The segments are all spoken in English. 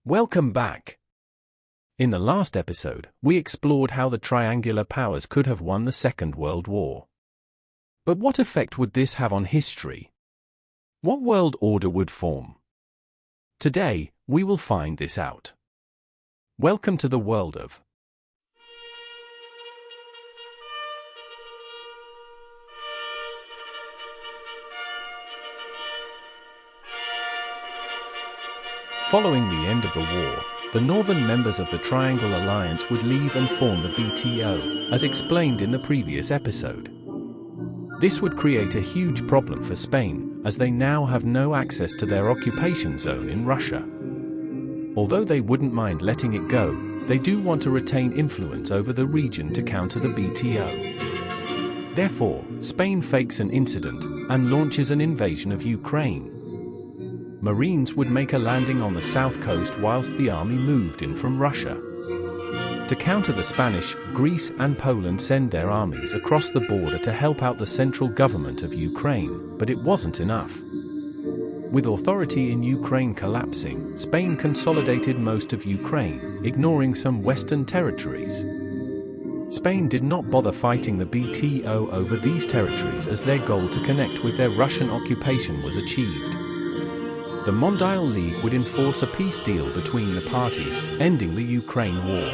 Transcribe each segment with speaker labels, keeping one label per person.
Speaker 1: Welcome back. In the last episode, we explored how the triangular powers could have won the Second World War. But what effect would this have on history? What world order would form? Today, we will find this out. Welcome to the world of Following the end of the war, the northern members of the Triangle Alliance would leave and form the BTO, as explained in the previous episode. This would create a huge problem for Spain, as they now have no access to their occupation zone in Russia. Although they wouldn't mind letting it go, they do want to retain influence over the region to counter the BTO. Therefore, Spain fakes an incident and launches an invasion of Ukraine. Marines would make a landing on the south coast whilst the army moved in from Russia. To counter the Spanish, Greece and Poland send their armies across the border to help out the central government of Ukraine, but it wasn't enough. With authority in Ukraine collapsing, Spain consolidated most of Ukraine, ignoring some western territories. Spain did not bother fighting the BTO over these territories as their goal to connect with their Russian occupation was achieved. The Mondial League would enforce a peace deal between the parties, ending the Ukraine war.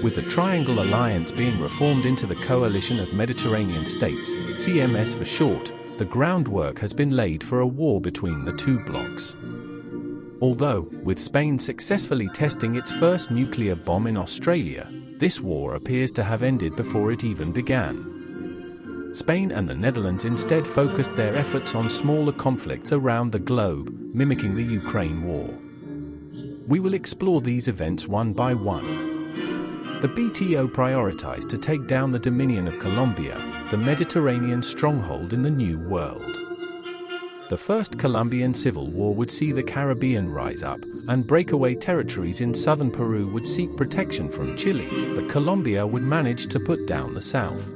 Speaker 1: With the Triangle Alliance being reformed into the Coalition of Mediterranean States, CMS for short, the groundwork has been laid for a war between the two blocs. Although, with Spain successfully testing its first nuclear bomb in Australia, this war appears to have ended before it even began. Spain and the Netherlands instead focused their efforts on smaller conflicts around the globe, mimicking the Ukraine war. We will explore these events one by one. The BTO prioritized to take down the Dominion of Colombia, the Mediterranean stronghold in the New World. The First Colombian Civil War would see the Caribbean rise up, and breakaway territories in southern Peru would seek protection from Chile, but Colombia would manage to put down the south.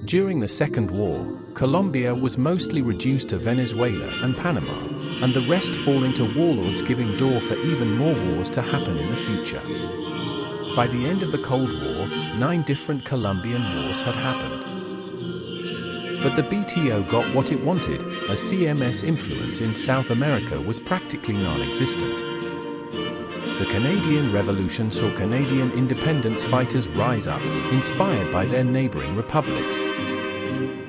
Speaker 1: During the Second War, Colombia was mostly reduced to Venezuela and Panama, and the rest fall into warlords, giving door for even more wars to happen in the future. By the end of the Cold War, 9 different Colombian wars had happened. But the BTO got what it wanted, as CMS influence in South America was practically non-existent. The Canadian Revolution saw Canadian independence fighters rise up, inspired by their neighboring republics.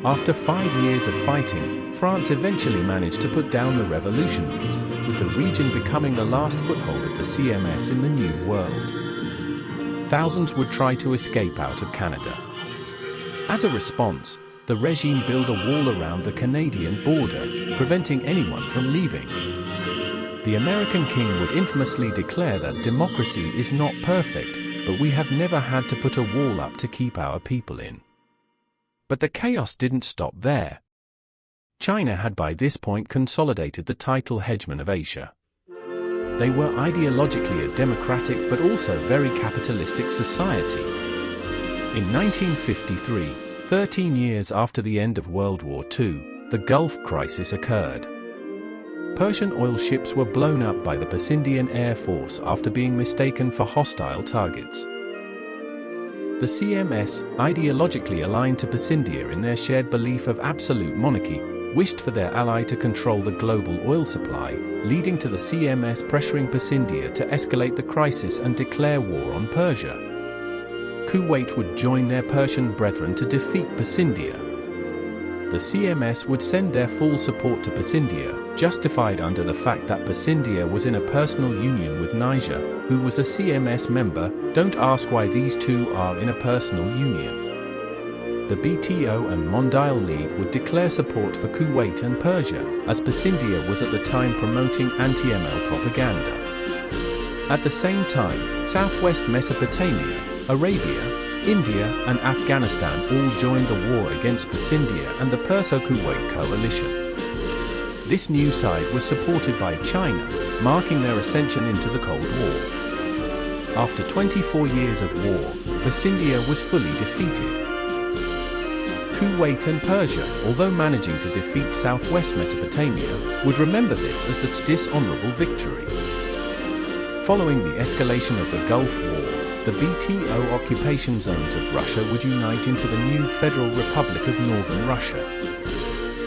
Speaker 1: After 5 years of fighting, France eventually managed to put down the revolutionaries, with the region becoming the last foothold of the CMS in the New World. Thousands would try to escape out of Canada. As a response, the regime built a wall around the Canadian border, preventing anyone from leaving. The American king would infamously declare that democracy is not perfect, but we have never had to put a wall up to keep our people in. But the chaos didn't stop there. China had by this point consolidated the title hegemon of Asia. They were ideologically a democratic but also very capitalistic society. In 1953, 13 years after the end of World War II, the Gulf Crisis occurred. Persian oil ships were blown up by the Pasindhian Air Force after being mistaken for hostile targets. The CMS, ideologically aligned to Pasindhia in their shared belief of absolute monarchy, wished for their ally to control the global oil supply, leading to the CMS pressuring Pasindhia to escalate the crisis and declare war on Persia. Kuwait would join their Persian brethren to defeat Pasindhia. The CMS would send their full support to Pasindhia, justified under the fact that Pasindhia was in a personal union with Niger, who was a CMS member. Don't ask why these two are in a personal union. The BTO and Mondial League would declare support for Kuwait and Persia, as Pasindhia was at the time promoting anti-ML propaganda. At the same time, southwest Mesopotamia, Arabia, India and Afghanistan all joined the war against Pasindhia and the Perso-Kuwait coalition. This new side was supported by China, marking their ascension into the Cold War. After 24 years of war, Pasindhia was fully defeated. Kuwait and Persia, although managing to defeat southwest Mesopotamia, would remember this as the dishonorable victory. Following the escalation of the Gulf War, the BTO occupation zones of Russia would unite into the new Federal Republic of Northern Russia.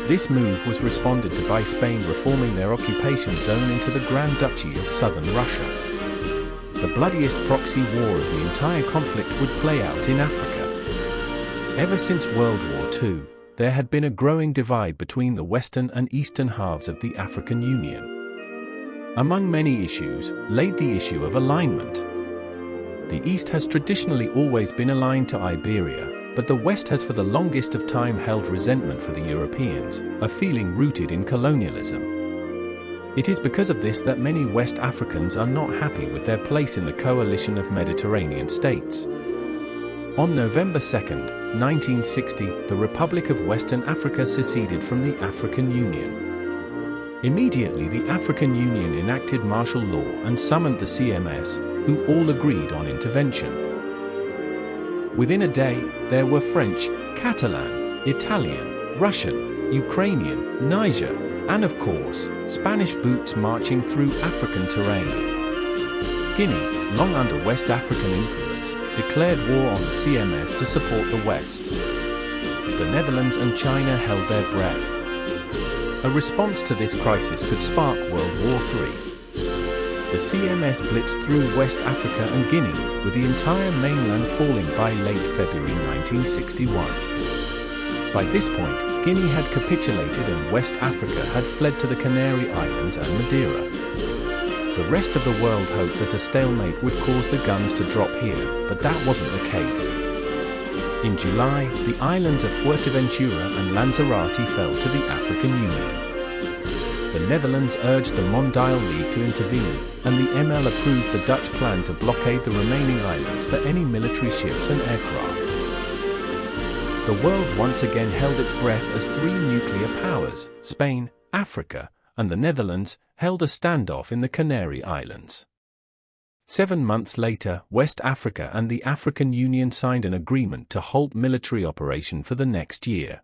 Speaker 1: This move was responded to by Spain reforming their occupation zone into the Grand Duchy of Southern Russia. The bloodiest proxy war of the entire conflict would play out in Africa. Ever since World War II, there had been a growing divide between the western and eastern halves of the African Union. Among many issues, laid the issue of alignment. The East has traditionally always been aligned to Iberia, but the West has for the longest of time held resentment for the Europeans, a feeling rooted in colonialism. It is because of this that many West Africans are not happy with their place in the coalition of Mediterranean states. On November 2, 1960, the Republic of Western Africa seceded from the African Union. Immediately, the African Union enacted martial law and summoned the CMS, who all agreed on intervention. Within a day, there were French, Catalan, Italian, Russian, Ukrainian, Niger, and of course, Spanish boots marching through African terrain. Guinea, long under West African influence, declared war on the CMS to support the West. The Netherlands and China held their breath. A response to this crisis could spark World War III. The CMS blitzed through West Africa and Guinea, with the entire mainland falling by late February 1961. By this point, Guinea had capitulated and West Africa had fled to the Canary Islands and Madeira. The rest of the world hoped that a stalemate would cause the guns to drop here, but that wasn't the case. In July, the islands of Fuerteventura and Lanzarote fell to the African Union. The Netherlands urged the Mondial League to intervene, and the ML approved the Dutch plan to blockade the remaining islands for any military ships and aircraft. The world once again held its breath as three nuclear powers, Spain, Africa, and the Netherlands, held a standoff in the Canary Islands. 7 months later, West Africa and the African Union signed an agreement to halt military operation for the next year.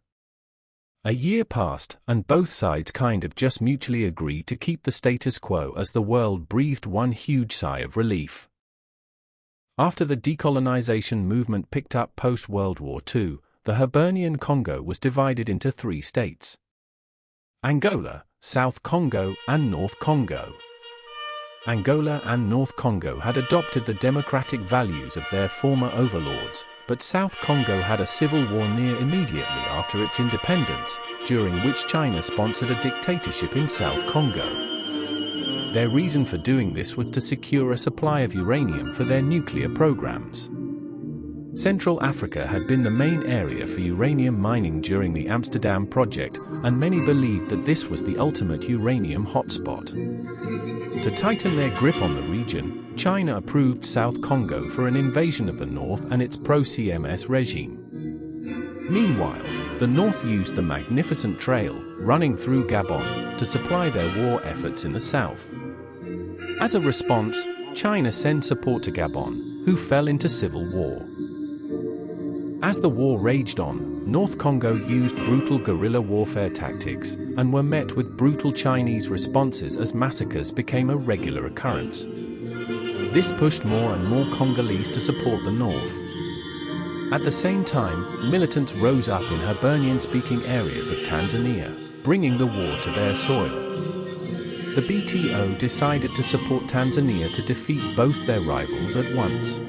Speaker 1: A year passed, and both sides kind of just mutually agreed to keep the status quo as the world breathed one huge sigh of relief. After the decolonization movement picked up post-World War II, the Hibernian Congo was divided into 3 states: Angola, South Congo, and North Congo. Angola and North Congo had adopted the democratic values of their former overlords, but South Congo had a civil war near immediately after its independence, during which China sponsored a dictatorship in South Congo. Their reason for doing this was to secure a supply of uranium for their nuclear programs. Central Africa had been the main area for uranium mining during the Amsterdam Project, and many believed that this was the ultimate uranium hotspot. To tighten their grip on the region, China approved South Congo for an invasion of the North and its pro-CMS regime. Meanwhile, the North used the Magnificent Trail, running through Gabon, to supply their war efforts in the South. As a response, China sent support to Gabon, who fell into civil war. As the war raged on, North Congo used brutal guerrilla warfare tactics, and were met with brutal Chinese responses as massacres became a regular occurrence. This pushed more and more Congolese to support the North. At the same time, militants rose up in Hibernian-speaking areas of Tanzania, bringing the war to their soil. The BTO decided to support Tanzania to defeat both their rivals at once.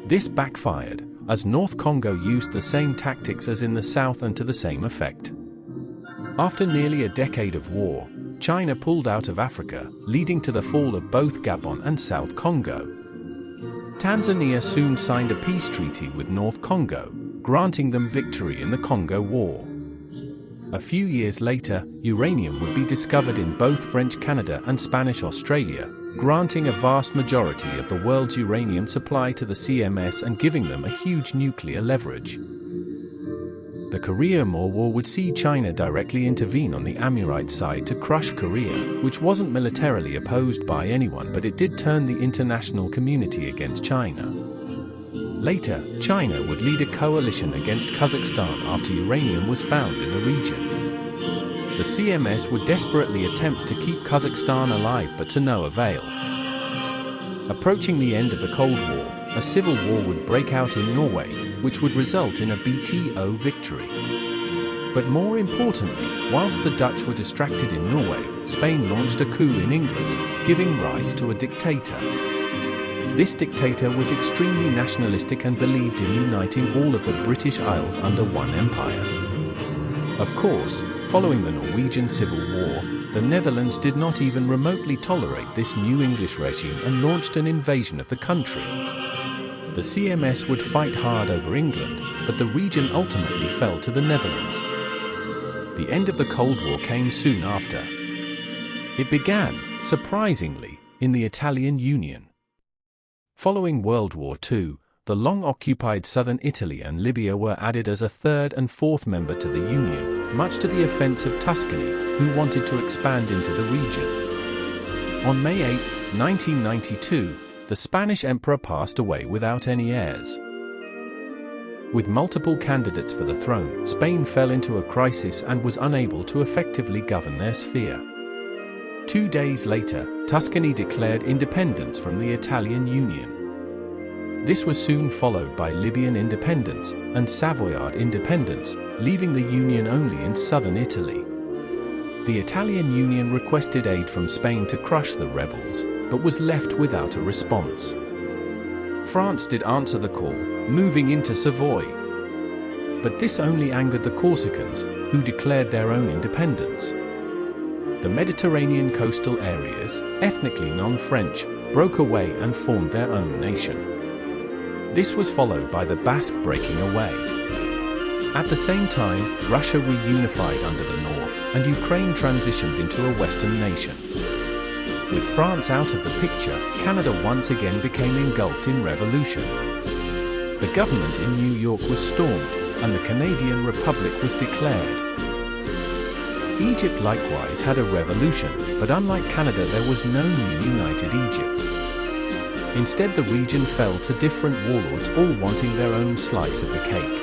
Speaker 1: This backfired, as North Congo used the same tactics as in the south and to the same effect. After nearly a decade of war, China pulled out of Africa, leading to the fall of both Gabon and South Congo. Tanzania soon signed a peace treaty with North Congo, granting them victory in the Congo War. A few years later, uranium would be discovered in both French Canada and Spanish Australia, granting a vast majority of the world's uranium supply to the CMS and giving them a huge nuclear leverage. The Korean War would see China directly intervene on the Amurite side to crush Korea, which wasn't militarily opposed by anyone, but it did turn the international community against China. Later, China would lead a coalition against Kazakhstan after uranium was found in the region. The CMS would desperately attempt to keep Kazakhstan alive, but to no avail. Approaching the end of the Cold War, a civil war would break out in Norway, which would result in a BTO victory. But more importantly, whilst the Dutch were distracted in Norway, Spain launched a coup in England, giving rise to a dictator. This dictator was extremely nationalistic and believed in uniting all of the British Isles under one empire. Of course, following the Norwegian Civil War, the Netherlands did not even remotely tolerate this new English regime and launched an invasion of the country. The CMS would fight hard over England, but the region ultimately fell to the Netherlands. The end of the Cold War came soon after. It began, surprisingly, in the Italian Union. Following World War II, the long-occupied southern Italy and Libya were added as a third and fourth member to the Union, much to the offense of Tuscany, who wanted to expand into the region. On May 8, 1992, the Spanish emperor passed away without any heirs. With multiple candidates for the throne, Spain fell into a crisis and was unable to effectively govern their sphere. 2 days later, Tuscany declared independence from the Italian Union. This was soon followed by Libyan independence and Savoyard independence, leaving the Union only in southern Italy. The Italian Union requested aid from Spain to crush the rebels, but was left without a response. France did answer the call, moving into Savoy. But this only angered the Corsicans, who declared their own independence. The Mediterranean coastal areas, ethnically non-French, broke away and formed their own nation. This was followed by the Basque breaking away. At the same time, Russia reunified under the North, and Ukraine transitioned into a Western nation. With France out of the picture, Canada once again became engulfed in revolution. The government in New York was stormed, and the Canadian Republic was declared. Egypt likewise had a revolution, but unlike Canada there was no new united Egypt. Instead, the region fell to different warlords, all wanting their own slice of the cake.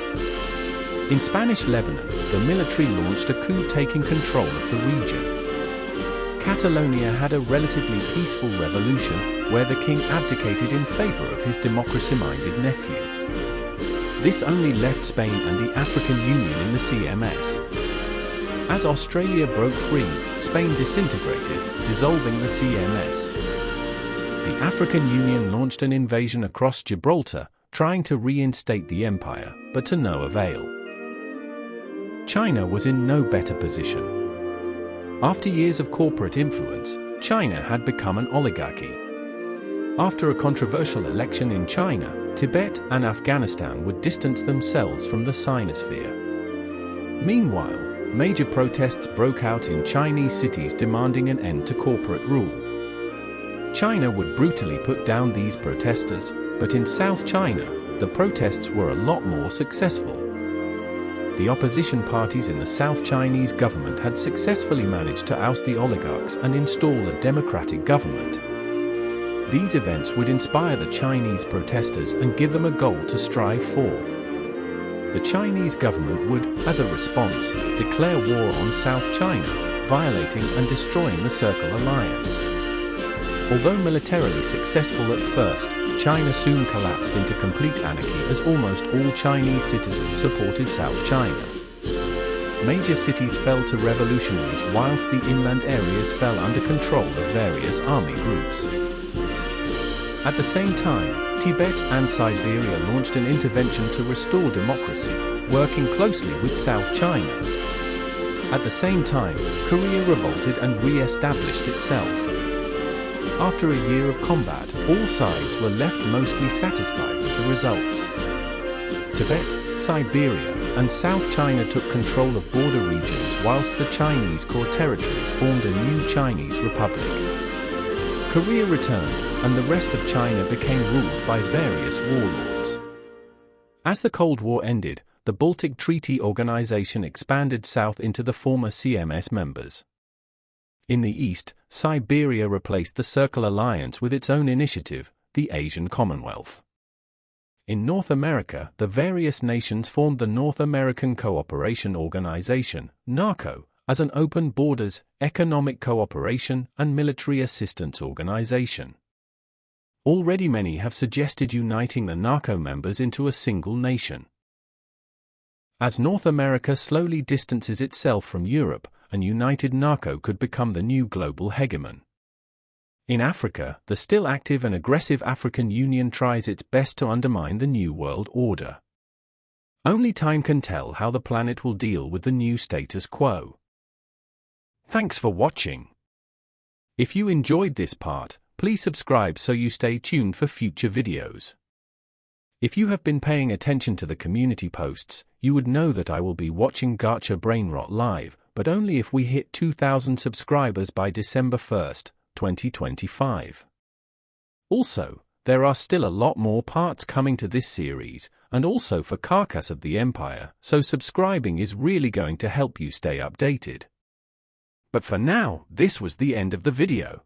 Speaker 1: In Spanish Lebanon, the military launched a coup taking control of the region. Catalonia had a relatively peaceful revolution, where the king abdicated in favor of his democracy-minded nephew. This only left Spain and the African Union in the CMS. As Australia broke free, Spain disintegrated, dissolving the CMS. The African Union launched an invasion across Gibraltar, trying to reinstate the empire, but to no avail. China was in no better position. After years of corporate influence, China had become an oligarchy. After a controversial election in China, Tibet and Afghanistan would distance themselves from the Sinosphere. Meanwhile, major protests broke out in Chinese cities demanding an end to corporate rule. China would brutally put down these protesters, but in South China, the protests were a lot more successful. The opposition parties in the South Chinese government had successfully managed to oust the oligarchs and install a democratic government. These events would inspire the Chinese protesters and give them a goal to strive for. The Chinese government would, as a response, declare war on South China, violating and destroying the Circle Alliance. Although militarily successful at first, China soon collapsed into complete anarchy as almost all Chinese citizens supported South China. Major cities fell to revolutionaries whilst the inland areas fell under control of various army groups. At the same time, Tibet and Siberia launched an intervention to restore democracy, working closely with South China. At the same time, Korea revolted and re-established itself. After a year of combat, all sides were left mostly satisfied with the results. Tibet, Siberia, and South China took control of border regions whilst the Chinese core territories formed a new Chinese Republic. Korea returned, and the rest of China became ruled by various warlords. As the Cold War ended, the Baltic Treaty Organization expanded south into the former CMS members. In the east, Siberia replaced the Circle Alliance with its own initiative, the Asian Commonwealth. In North America, the various nations formed the North American Cooperation Organization, NACO, as an open borders, economic cooperation, and military assistance organization. Already many have suggested uniting the NARCO members into a single nation. As North America slowly distances itself from Europe, an united NARCO could become the new global hegemon. In Africa, the still active and aggressive African Union tries its best to undermine the New World Order. Only time can tell how the planet will deal with the new status quo. Thanks for watching. If you enjoyed this part, please subscribe so you stay tuned for future videos. If you have been paying attention to the community posts, you would know that I will be watching Gacha Brainrot live, but only if we hit 2,000 subscribers by December 1st, 2025. Also, there are still a lot more parts coming to this series, and also for Carcass of the Empire, so subscribing is really going to help you stay updated. But for now, this was the end of the video.